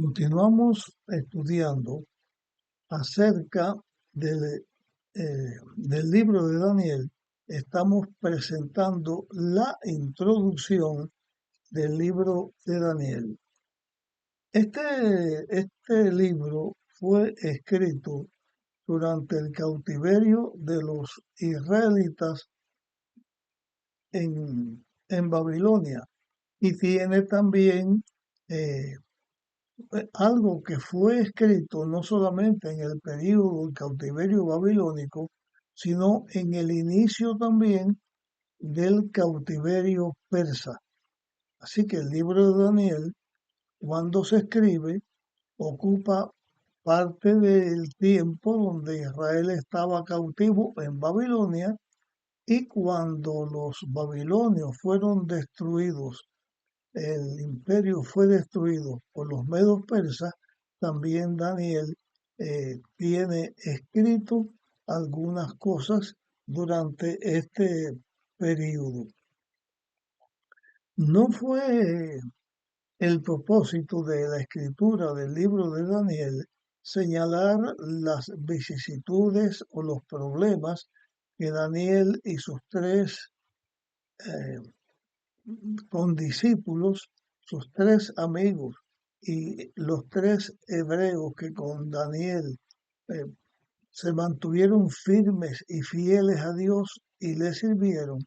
Continuamos estudiando acerca del libro de Daniel. Estamos presentando la introducción del libro de Daniel. Este libro fue escrito durante el cautiverio de los israelitas en Babilonia y tiene también eh, algo que fue escrito no solamente en el período del cautiverio babilónico, sino en el inicio también del cautiverio persa. Así que el libro de Daniel, cuando se escribe, ocupa parte del tiempo donde Israel estaba cautivo en Babilonia, y cuando los babilonios fueron destruidos, el imperio fue destruido por los medos persas. También Daniel tiene escrito algunas cosas durante este periodo. No fue el propósito de la escritura del libro de Daniel señalar las vicisitudes o los problemas que Daniel y sus tres eh, condiscípulos, sus tres amigos y los tres hebreos que con Daniel eh, se mantuvieron firmes y fieles a Dios y le sirvieron.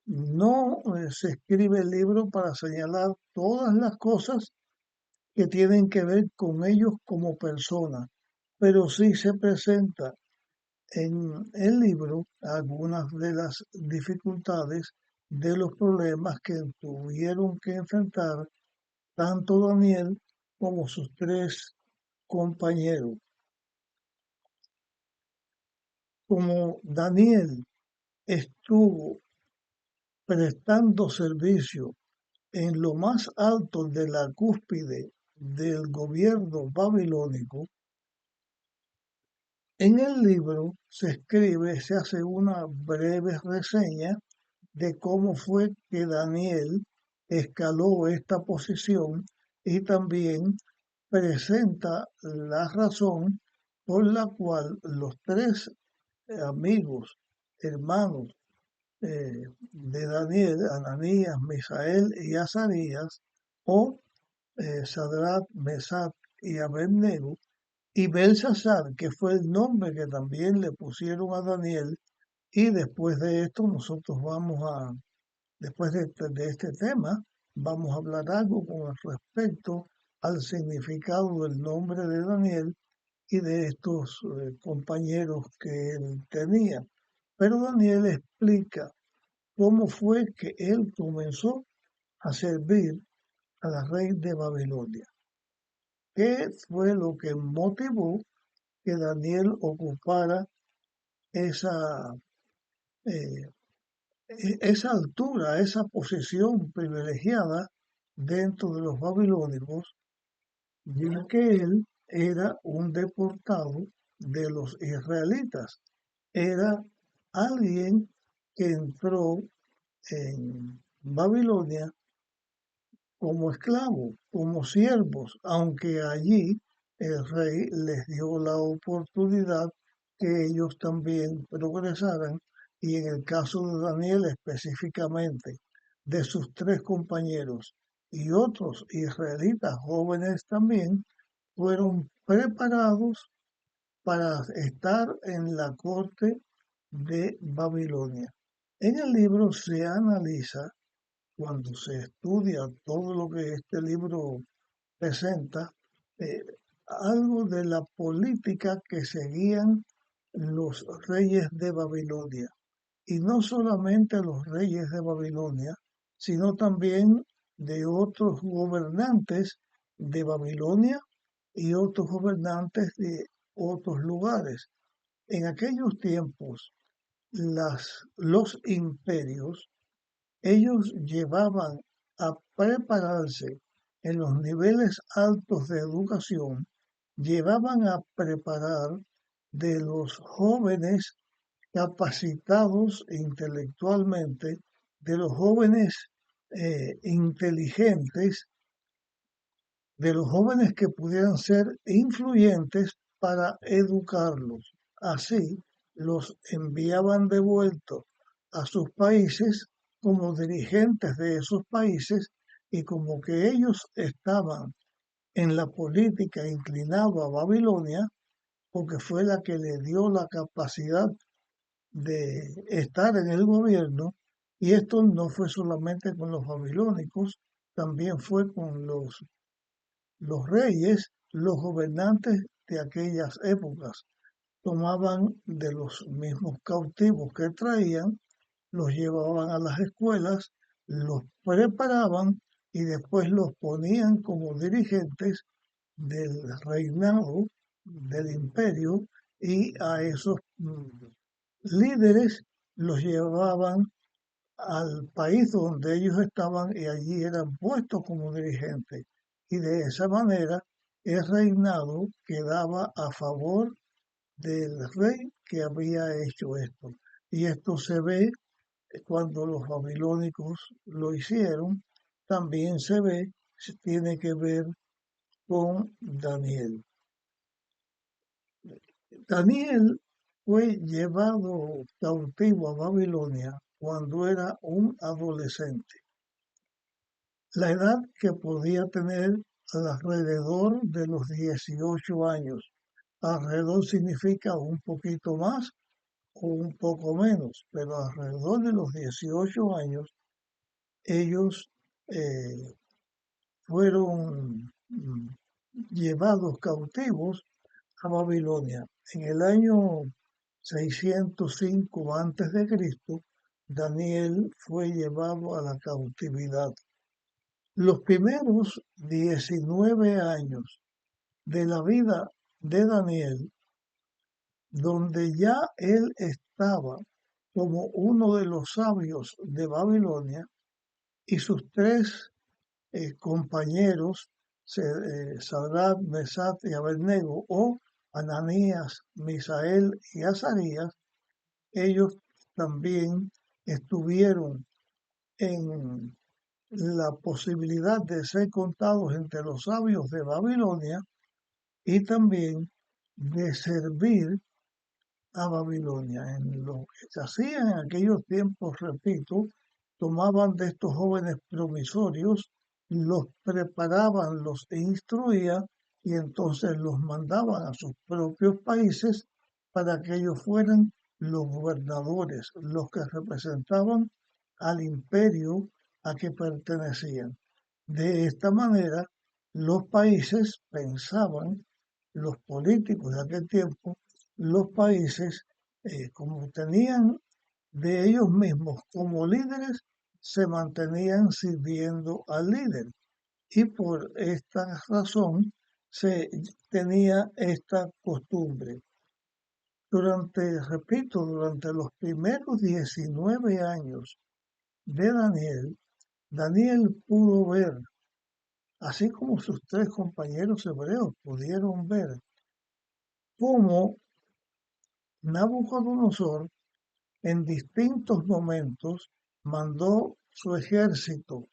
No se escribe el libro para señalar todas las cosas que tienen que ver con ellos como personas, pero sí se presenta en el libro algunas de las dificultades, de los problemas que tuvieron que enfrentar tanto Daniel como sus tres compañeros. Como Daniel estuvo prestando servicio en lo más alto de la cúspide del gobierno babilónico, en el libro se hace una breve reseña de cómo fue que Daniel escaló esta posición, y también presenta la razón por la cual los tres amigos, hermanos de Daniel, Ananías, Misael y Azarías, o Sadrach, Mesach y Abednego, y Belsasar, que fue el nombre que también le pusieron a Daniel. Y después de esto después de este tema, vamos a hablar algo con respecto al significado del nombre de Daniel y de estos compañeros que él tenía. Pero Daniel explica cómo fue que él comenzó a servir a la rey de Babilonia. ¿Qué fue lo que motivó que Daniel ocupara esa, eh, esa altura, esa posición privilegiada dentro de los babilónicos, ya que él era un deportado de los israelitas? Era alguien que entró en Babilonia como esclavos, como siervos, aunque allí el rey les dio la oportunidad que ellos también progresaran, y en el caso de Daniel específicamente, de sus tres compañeros y otros israelitas jóvenes también, fueron preparados para estar en la corte de Babilonia. En el libro se analiza, cuando se estudia todo lo que este libro presenta, eh, algo de la política que seguían los reyes de Babilonia. Y no solamente los reyes de Babilonia, sino también de otros gobernantes de Babilonia y otros gobernantes de otros lugares. En aquellos tiempos, los imperios, ellos llevaban a prepararse en los niveles altos de educación, llevaban a preparar de los jóvenes capacitados intelectualmente, de los jóvenes inteligentes, de los jóvenes que pudieran ser influyentes para educarlos. Así los enviaban de vuelta a sus países como dirigentes de esos países y como que ellos estaban en la política inclinado a Babilonia, porque fue la que le dio la capacidad de estar en el gobierno, y esto no fue solamente con los babilónicos, también fue con los reyes, los gobernantes de aquellas épocas. Tomaban de los mismos cautivos que traían, los llevaban a las escuelas, los preparaban y después los ponían como dirigentes del reinado, del imperio, y a esos líderes los llevaban al país donde ellos estaban y allí eran puestos como dirigentes. Y de esa manera el reinado quedaba a favor del rey que había hecho esto. Y esto se ve cuando los babilónicos lo hicieron, también se ve, se tiene que ver con Daniel. Daniel fue llevado cautivo a Babilonia cuando era un adolescente. La edad que podía tener alrededor de los 18 años. Alrededor significa un poquito más o un poco menos, pero alrededor de los 18 años ellos eh, fueron llevados cautivos a Babilonia. En el año 605 a.C., Daniel fue llevado a la cautividad. Los primeros 19 años de la vida de Daniel, donde ya él estaba como uno de los sabios de Babilonia y sus tres compañeros, Sadrach, Mesach y Abednego, o Ananías, Misael y Azarías, ellos también estuvieron en la posibilidad de ser contados entre los sabios de Babilonia y también de servir a Babilonia. En lo que se hacía en aquellos tiempos, repito, tomaban de estos jóvenes promisorios, los preparaban, los instruían y entonces los mandaban a sus propios países para que ellos fueran los gobernadores, los que representaban al imperio a que pertenecían. De esta manera, los países pensaban, los políticos de aquel tiempo, los países, como tenían de ellos mismos como líderes, se mantenían sirviendo al líder. Y por esta razón se tenía esta costumbre. Durante los primeros 19 años de Daniel, Daniel pudo ver, así como sus tres compañeros hebreos pudieron ver, cómo Nabucodonosor en distintos momentos mandó su ejército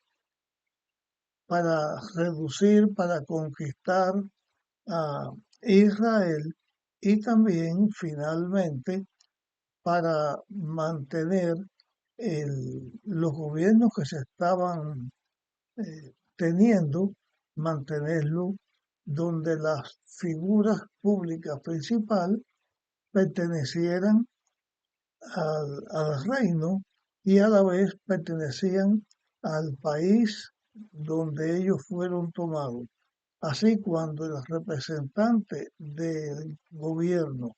para reducir, para conquistar a Israel y también finalmente para mantener los gobiernos que se estaban teniendo, mantenerlo donde las figuras públicas principales pertenecieran al reino y a la vez pertenecían al país donde ellos fueron tomados. Así, cuando el representante del gobierno,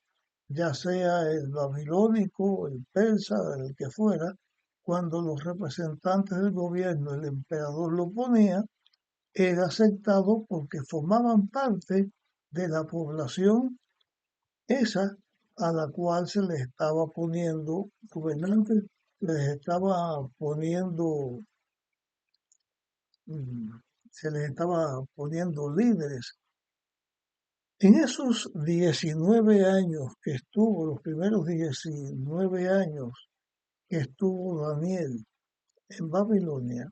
ya sea el babilónico, el persa, el que fuera, cuando los representantes del gobierno, el emperador lo ponía, era aceptado porque formaban parte de la población esa a la cual se les estaba poniendo gobernantes, les estaba poniendo, mm, se les estaba poniendo líderes. En esos 19 años que estuvo, los primeros 19 años que estuvo Daniel en Babilonia,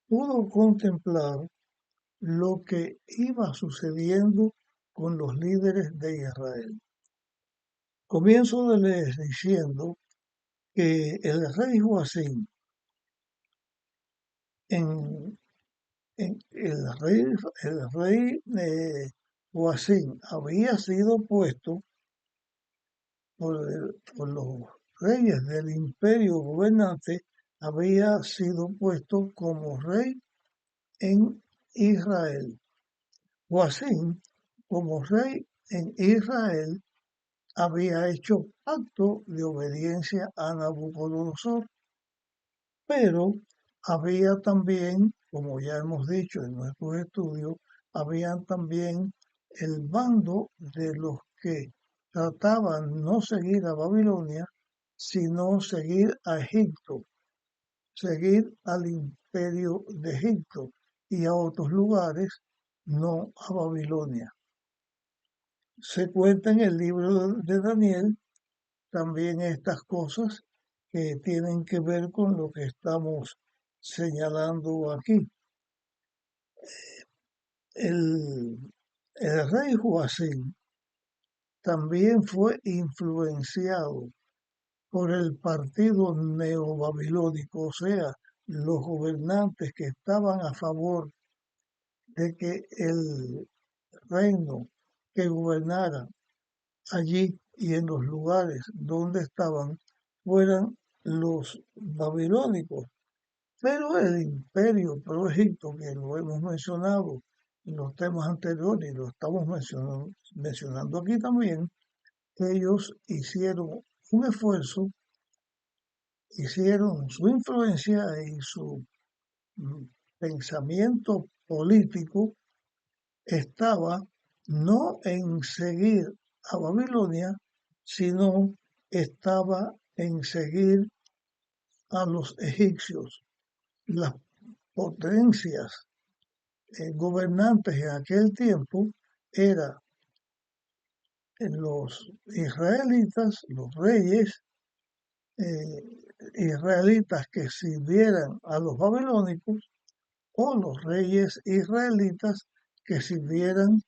pudo contemplar lo que iba sucediendo con los líderes de Israel. Comienzo de leer diciendo que el rey Joacim, en, el rey Joacim había sido puesto por los reyes del imperio gobernante, había sido puesto como rey en Israel. Joacim, como rey en Israel, había hecho pacto de obediencia a Nabucodonosor, pero había también, como ya hemos dicho en nuestros estudios, habían también el bando de los que trataban no seguir a Babilonia, sino seguir a Egipto, seguir al imperio de Egipto y a otros lugares, no a Babilonia. Se cuenta en el libro de Daniel también estas cosas que tienen que ver con lo que estamos señalando aquí. El, el rey Joacim también fue influenciado por el partido neobabilónico, o sea, los gobernantes que estaban a favor de que el reino que gobernara allí y en los lugares donde estaban fueran los babilónicos. Pero el imperio pro-egipto, que lo hemos mencionado en los temas anteriores y lo estamos mencionando aquí también, ellos hicieron un esfuerzo, hicieron su influencia y su mm, pensamiento político estaba no en seguir a Babilonia, sino estaba en seguir a los egipcios. Las potencias gobernantes en aquel tiempo eran los israelitas, los reyes eh, israelitas que sirvieran a los babilónicos o los reyes israelitas que sirvieran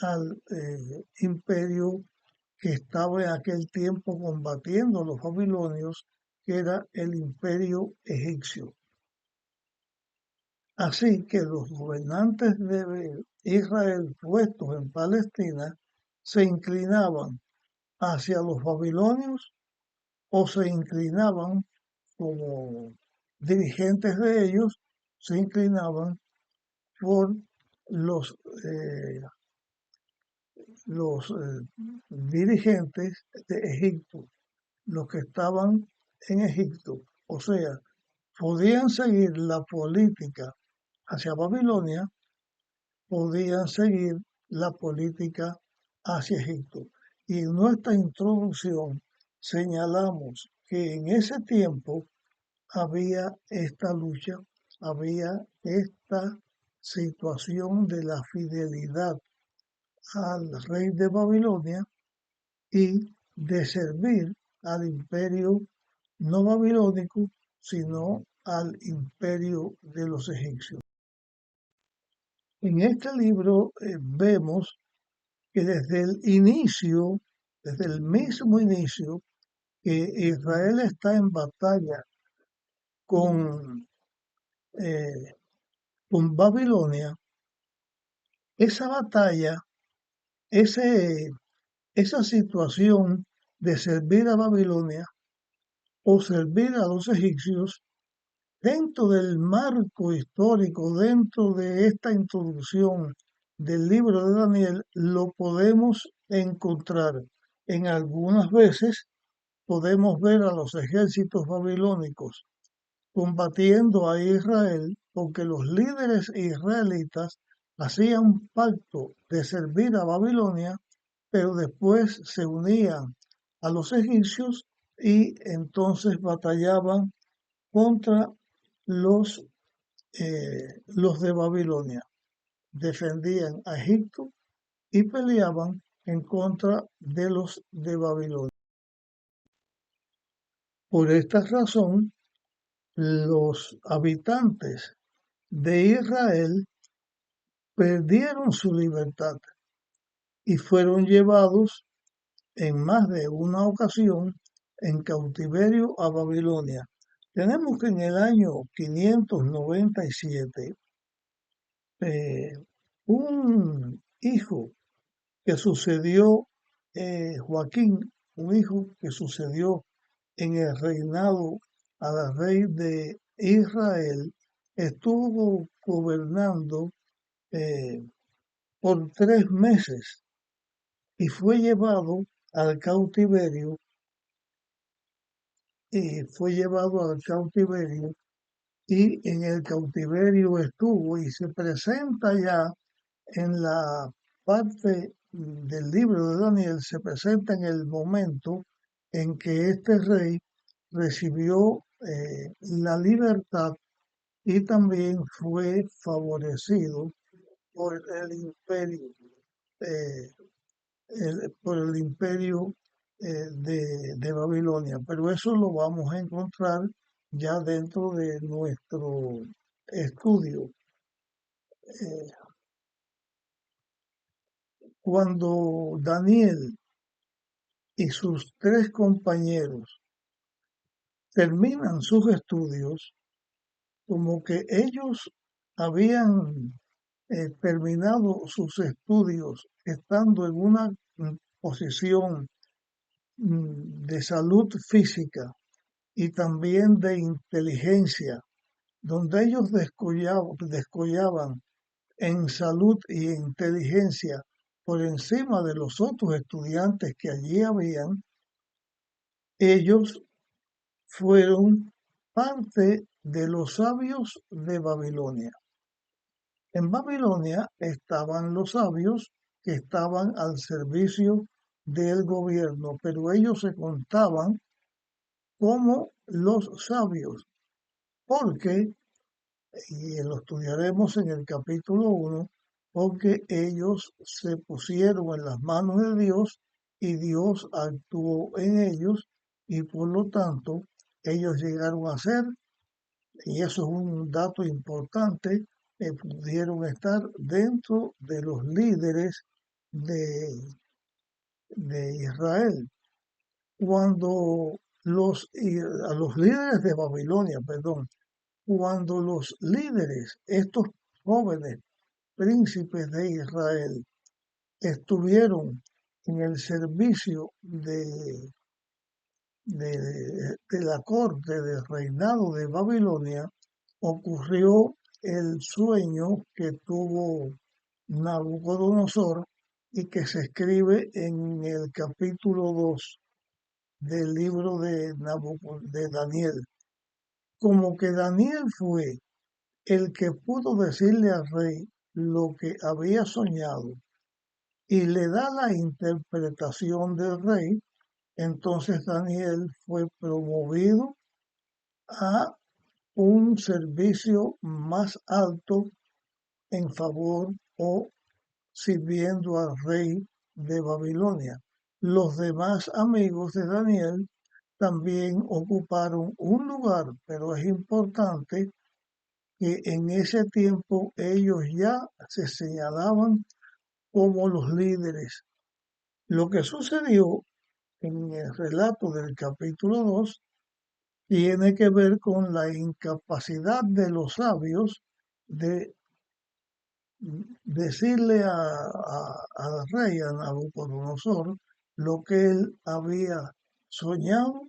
al imperio que estaba en aquel tiempo combatiendo a los babilonios, que era el imperio egipcio. Así que los gobernantes de Israel puestos en Palestina se inclinaban hacia los babilonios o se inclinaban como dirigentes de ellos, se inclinaban por los, eh, los dirigentes de Egipto, los que estaban en Egipto. O sea, podían seguir la política hacia Babilonia, podían seguir la política hacia Egipto. Y en nuestra introducción señalamos que en ese tiempo había esta lucha, había esta situación de la fidelidad al rey de Babilonia y de servir al imperio no babilónico, sino al imperio de los egipcios. En este libro vemos que desde el inicio, desde el mismo inicio, que Israel está en batalla con, eh, con Babilonia, esa batalla, ese, esa situación de servir a Babilonia o servir a los egipcios, dentro del marco histórico, dentro de esta introducción del libro de Daniel, lo podemos encontrar. En algunas veces podemos ver a los ejércitos babilónicos combatiendo a Israel porque los líderes israelitas hacían pacto de servir a Babilonia, pero después se unían a los egipcios y entonces batallaban contra los, los de Babilonia. Defendían a Egipto y peleaban en contra de los de Babilonia. Por esta razón, los habitantes de Israel perdieron su libertad y fueron llevados en más de una ocasión en cautiverio a Babilonia. Tenemos que en el año 597 eh, un hijo que sucedió, Joaquín, un hijo que sucedió en el reinado al rey de Israel, estuvo gobernando eh, por 3 meses y fue llevado al cautiverio y en el cautiverio estuvo y se presenta ya en la parte del libro de Daniel, se presenta en el momento en que este rey recibió la libertad y también fue favorecido por el imperio, eh, por el imperio de Babilonia. Pero eso lo vamos a encontrar ya dentro de nuestro estudio. Eh, Cuando Daniel y sus 3 compañeros terminan sus estudios, como que ellos habían terminado sus estudios estando en una posición de salud física y también de inteligencia, donde ellos descollaban en salud y inteligencia por encima de los otros estudiantes que allí habían, ellos fueron parte de los sabios de Babilonia. En Babilonia estaban los sabios que estaban al servicio del gobierno, pero ellos se contaban como los sabios, porque, y lo estudiaremos en el capítulo 1, porque ellos se pusieron en las manos de Dios y Dios actuó en ellos y por lo tanto ellos llegaron a ser, y eso es un dato importante, pudieron estar dentro de los líderes de, de Israel. Cuando a los líderes de Babilonia, perdón, cuando los líderes, estos jóvenes príncipes de Israel, estuvieron en el servicio de la corte del reinado de Babilonia, ocurrió el sueño que tuvo Nabucodonosor y que se escribe en el capítulo 2 del libro de Daniel. Como que Daniel fue el que pudo decirle al rey lo que había soñado y le da la interpretación del rey, entonces Daniel fue promovido a un servicio más alto en favor o sirviendo al rey de Babilonia. Los demás amigos de Daniel también ocuparon un lugar, pero es importante que en ese tiempo ellos ya se señalaban como los líderes. Lo que sucedió en el relato del capítulo 2 tiene que ver con la incapacidad de los sabios de decirle al rey, a Nabucodonosor, lo que él había soñado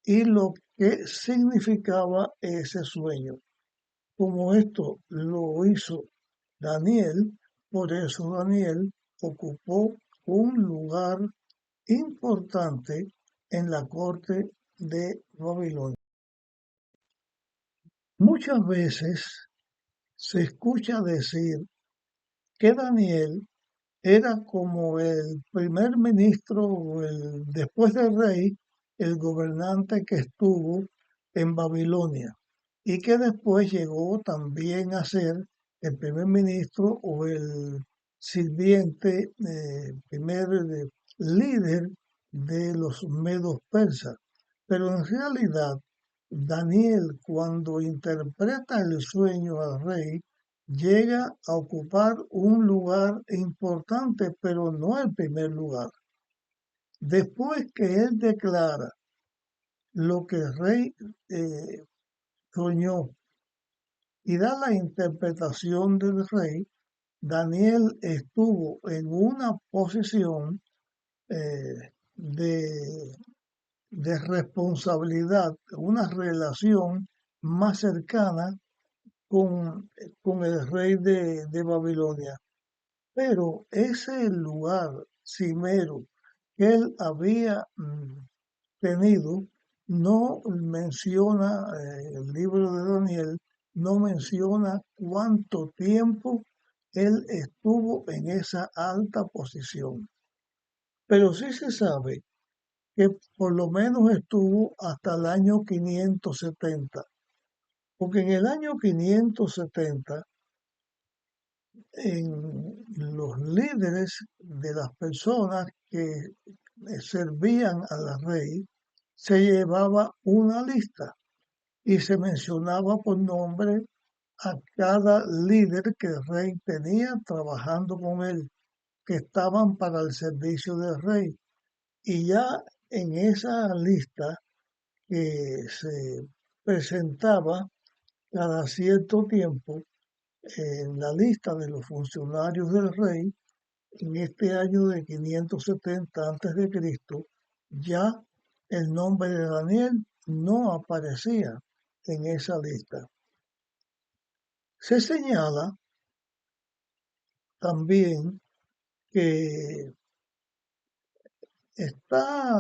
y lo que significaba ese sueño. Como esto lo hizo Daniel, por eso Daniel ocupó un lugar importante en la corte de Babilonia. Muchas veces se escucha decir que Daniel era como el primer ministro o después del rey, el gobernante que estuvo en Babilonia y que después llegó también a ser el primer ministro o el sirviente, primer líder de los medos persas. Pero en realidad, Daniel, cuando interpreta el sueño al rey, llega a ocupar un lugar importante, pero no el primer lugar. Después que él declara lo que el rey soñó y da la interpretación del rey, Daniel estuvo en una posición de, de responsabilidad, una relación más cercana con el rey de Babilonia. Pero ese lugar cimero que él había tenido, no menciona, el libro de Daniel, no menciona cuánto tiempo él estuvo en esa alta posición. Pero sí se sabe que por lo menos estuvo hasta el año 570, porque en el año 570 en los líderes de las personas que servían al rey se llevaba una lista y se mencionaba por nombre a cada líder que el rey tenía trabajando con él, que estaban para el servicio del rey. Y ya en esa lista que se presentaba cada cierto tiempo, en la lista de los funcionarios del rey, en este año de 570 a.C., ya el nombre de Daniel no aparecía en esa lista. Se señala también que está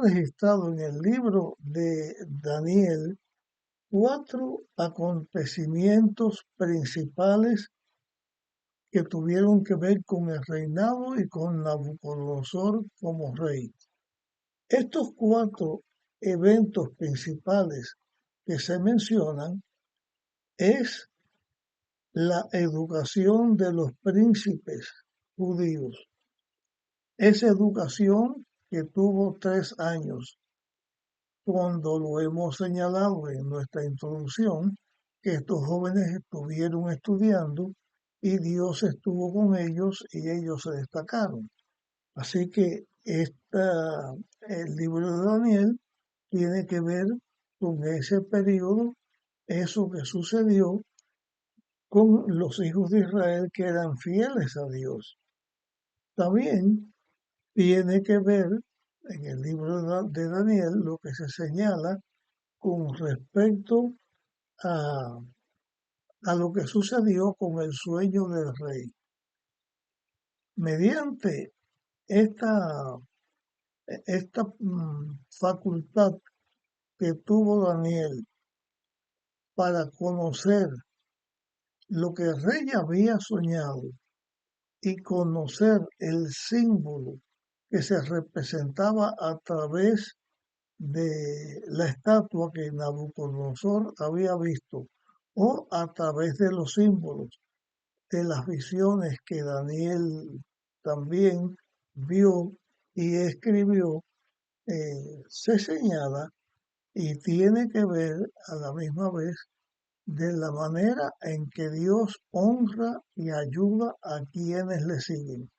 registrado en el libro de Daniel 4 acontecimientos principales que tuvieron que ver con el reinado y con Nabucodonosor como rey. Estos 4 eventos principales que se mencionan es la educación de los príncipes judíos. Esa educación que tuvo 3 años, cuando lo hemos señalado en nuestra introducción, que estos jóvenes estuvieron estudiando y Dios estuvo con ellos y ellos se destacaron. Así que el libro de Daniel tiene que ver con ese periodo, eso que sucedió con los hijos de Israel que eran fieles a Dios. También tiene que ver en el libro de Daniel lo que se señala con respecto a, a lo que sucedió con el sueño del rey. Mediante esta, esta facultad que tuvo Daniel para conocer lo que el rey había soñado y conocer el símbolo que se representaba a través de la estatua que Nabucodonosor había visto o a través de los símbolos de las visiones que Daniel también vio y escribió, se señala y tiene que ver a la misma vez de la manera en que Dios honra y ayuda a quienes le siguen.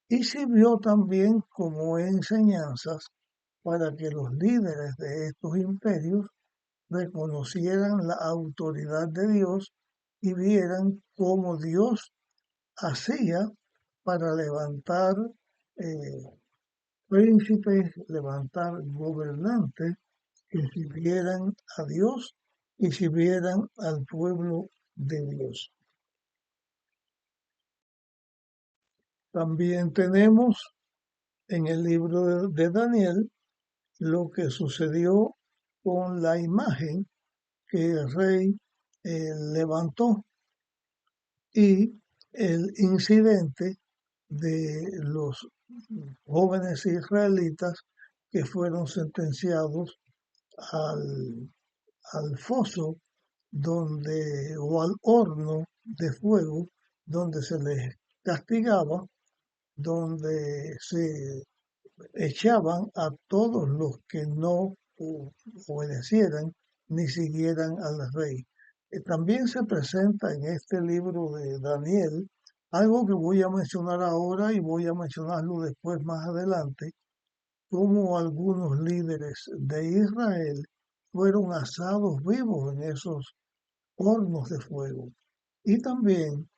Y sirvió también como enseñanzas para que los líderes de estos imperios reconocieran la autoridad de Dios y vieran cómo Dios hacía para levantar eh, príncipes, levantar gobernantes que sirvieran a Dios y sirvieran al pueblo de Dios. También tenemos en el libro de Daniel lo que sucedió con la imagen que el rey levantó y el incidente de los jóvenes israelitas que fueron sentenciados al, al foso o al horno de fuego donde se les castigaba, donde se echaban a todos los que no obedecieran ni siguieran al rey. También se presenta en este libro de Daniel algo que voy a mencionar ahora y voy a mencionarlo después más adelante, cómo algunos líderes de Israel fueron asados vivos en esos hornos de fuego. Y también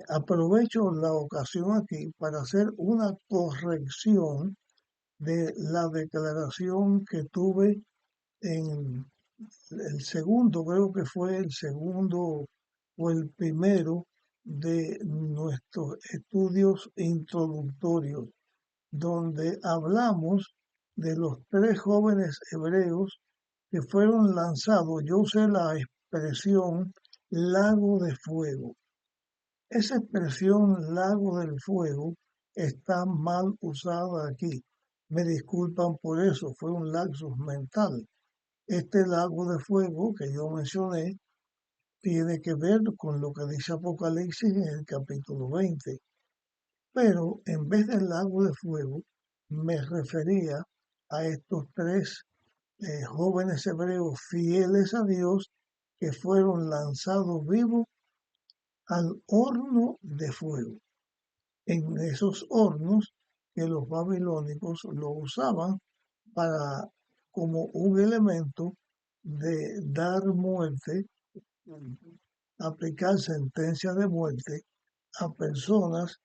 aprovecho la ocasión aquí para hacer una corrección de la declaración que tuve en el segundo, creo que fue el segundo o el primero de nuestros estudios introductorios, donde hablamos de los tres jóvenes hebreos que fueron lanzados. Yo usé la expresión lago de fuego. Esa expresión lago del fuego está mal usada aquí. Me disculpan por eso, fue un lapsus mental. Este lago de fuego que yo mencioné tiene que ver con lo que dice Apocalipsis en el capítulo 20, pero en vez del lago de fuego me refería a estos tres jóvenes hebreos fieles a Dios que fueron lanzados vivos al horno de fuego. En esos hornos que los babilónicos lo usaban para como un elemento de dar muerte, aplicar sentencia de muerte a personas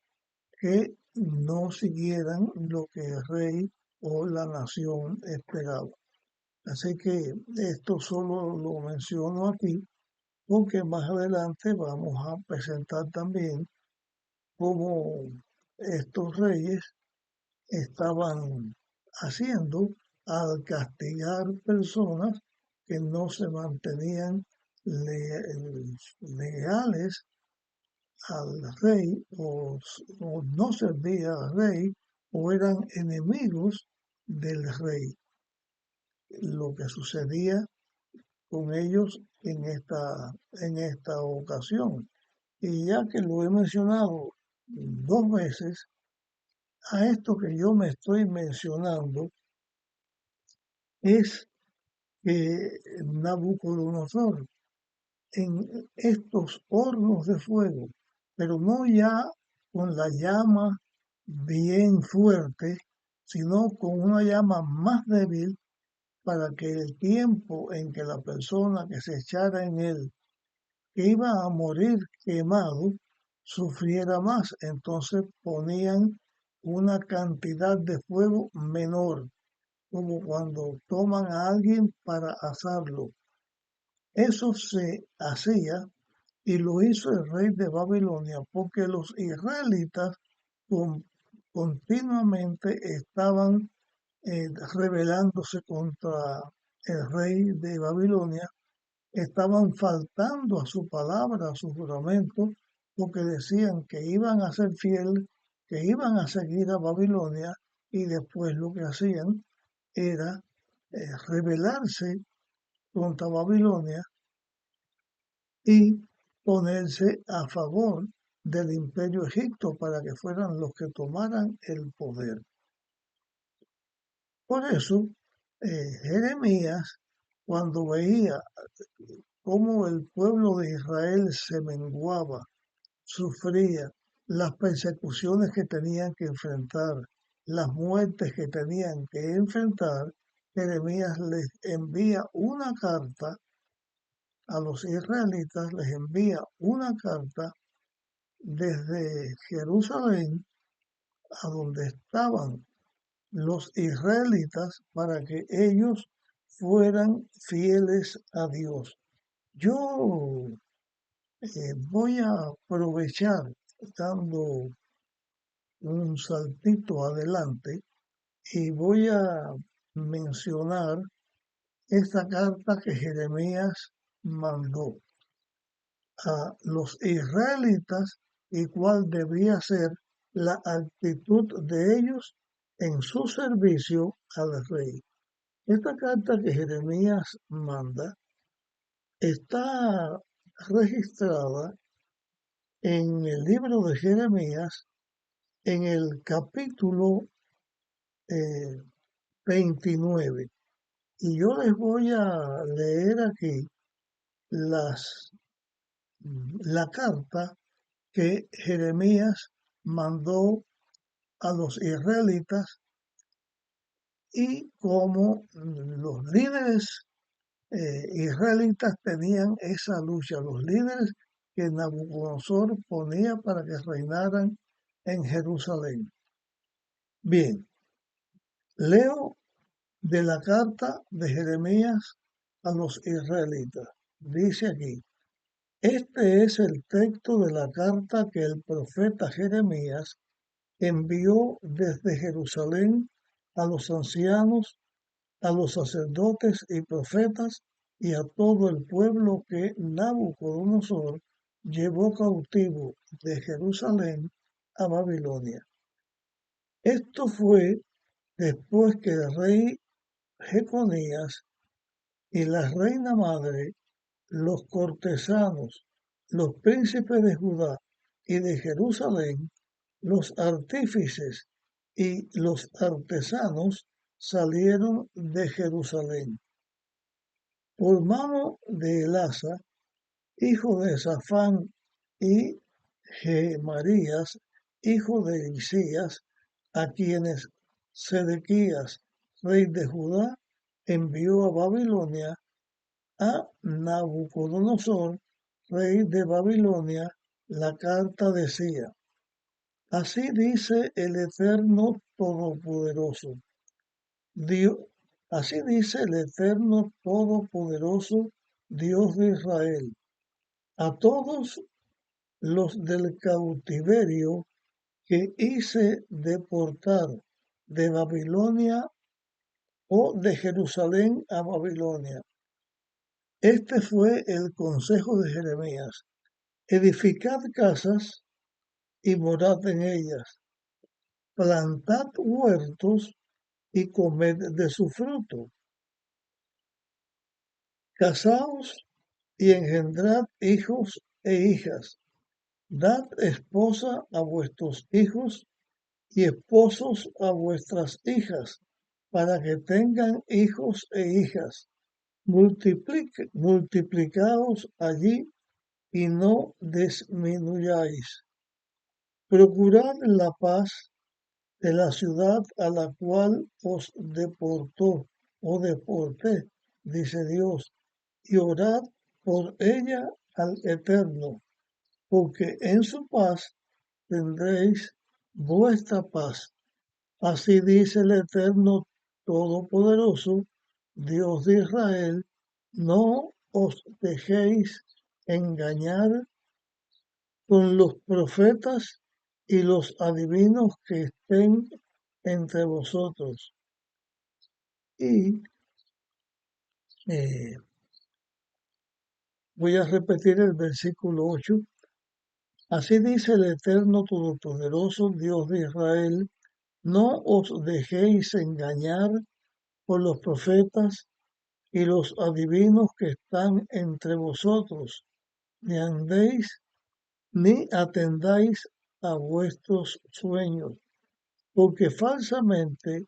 que no siguieran lo que el rey o la nación esperaba. Así que esto solo lo menciono aquí porque más adelante vamos a presentar también cómo estos reyes estaban haciendo al castigar personas que no se mantenían leales al rey o no servían al rey o eran enemigos del rey. Lo que sucedía con ellos en esta ocasión. Y ya que lo he mencionado dos veces, a esto que yo me estoy mencionando es que Nabucodonosor en estos hornos de fuego, pero no ya con la llama bien fuerte, sino con una llama más débil para que el tiempo en que la persona que se echara en él, que iba a morir quemado, sufriera más. Entonces ponían una cantidad de fuego menor, como cuando toman a alguien para asarlo. Eso se hacía y lo hizo el rey de Babilonia porque los israelitas con- continuamente estaban rebelándose contra el rey de Babilonia, estaban faltando a su palabra, a su juramento, porque decían que iban a ser fiel, que iban a seguir a Babilonia y después lo que hacían era rebelarse contra Babilonia y ponerse a favor del imperio egipto para que fueran los que tomaran el poder. Por eso, Jeremías, cuando veía cómo el pueblo de Israel se menguaba, sufría las persecuciones que tenían que enfrentar, las muertes que tenían que enfrentar, Jeremías les envía una carta a los israelitas, les envía una carta desde Jerusalén a donde estaban los israelitas para que ellos fueran fieles a Dios. Yo voy a aprovechar dando un saltito adelante y voy a mencionar esta carta que Jeremías mandó a los israelitas y cuál debía ser la actitud de ellos en su servicio al rey. Esta carta que Jeremías manda está registrada en el libro de Jeremías en el capítulo 29. Y yo les voy a leer aquí las, la carta que Jeremías mandó a los israelitas y cómo los líderes israelitas tenían esa lucha, los líderes que Nabucodonosor ponía para que reinaran en Jerusalén. Bien, leo de la carta de Jeremías a los israelitas. Dice aquí, este es el texto de la carta que el profeta Jeremías envió desde Jerusalén a los ancianos, a los sacerdotes y profetas y a todo el pueblo que Nabucodonosor llevó cautivo de Jerusalén a Babilonia. Esto fue después que el rey Jeconías y la reina madre, los cortesanos, los príncipes de Judá y de Jerusalén, los artífices y los artesanos salieron de Jerusalén. Por mano de Elasa, hijo de Safán, y Gemarías, hijo de Hilcías, a quienes Sedequías, rey de Judá, envió a Babilonia, a Nabucodonosor, rey de Babilonia, la carta decía, así dice el Eterno Todopoderoso, Dios, así dice el Eterno Todopoderoso, Dios de Israel, a todos los del cautiverio que hice deportar de Babilonia o de Jerusalén a Babilonia. Este fue el consejo de Jeremías. Edificad casas y morad en ellas. Plantad huertos y comed de su fruto. Casaos y engendrad hijos e hijas. Dad esposa a vuestros hijos y esposos a vuestras hijas, para que tengan hijos e hijas. Multiplicaos allí y no disminuyáis. Procurad la paz de la ciudad a la cual os deportó o deporté, dice Dios, y orad por ella al Eterno, porque en su paz tendréis vuestra paz. Así dice el Eterno Todopoderoso, Dios de Israel, no os dejéis engañar con los profetas y los adivinos que estén entre vosotros. Y eh, voy a repetir el versículo 8. Así dice el Eterno Todopoderoso, Dios de Israel, no os dejéis engañar por los profetas y los adivinos que están entre vosotros, ni andéis ni atendáis a vuestros sueños, porque falsamente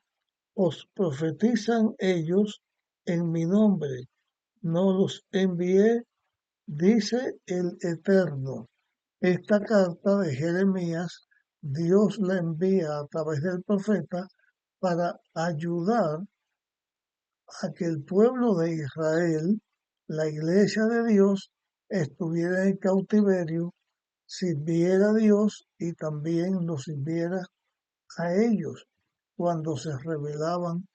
os profetizan ellos en mi nombre. No los envié, dice el Eterno. Esta carta de Jeremías, Dios la envía a través del profeta para ayudar a que el pueblo de Israel, la iglesia de Dios, estuviera en cautiverio, sirviera a Dios y también los sirviera a ellos cuando se rebelaban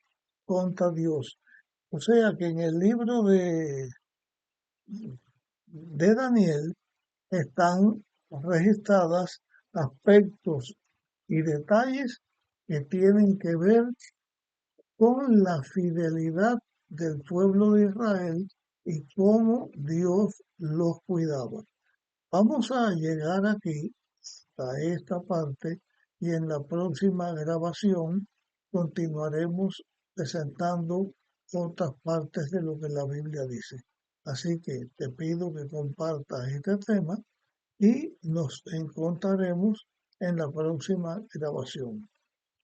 contra Dios. O sea que en el libro de Daniel están registradas aspectos y detalles que tienen que ver con la fidelidad del pueblo de Israel y cómo Dios los cuidaba. Vamos a llegar aquí a esta parte y en la próxima grabación continuaremos presentando otras partes de lo que la Biblia dice. Así que te pido que compartas este tema y nos encontraremos en la próxima grabación.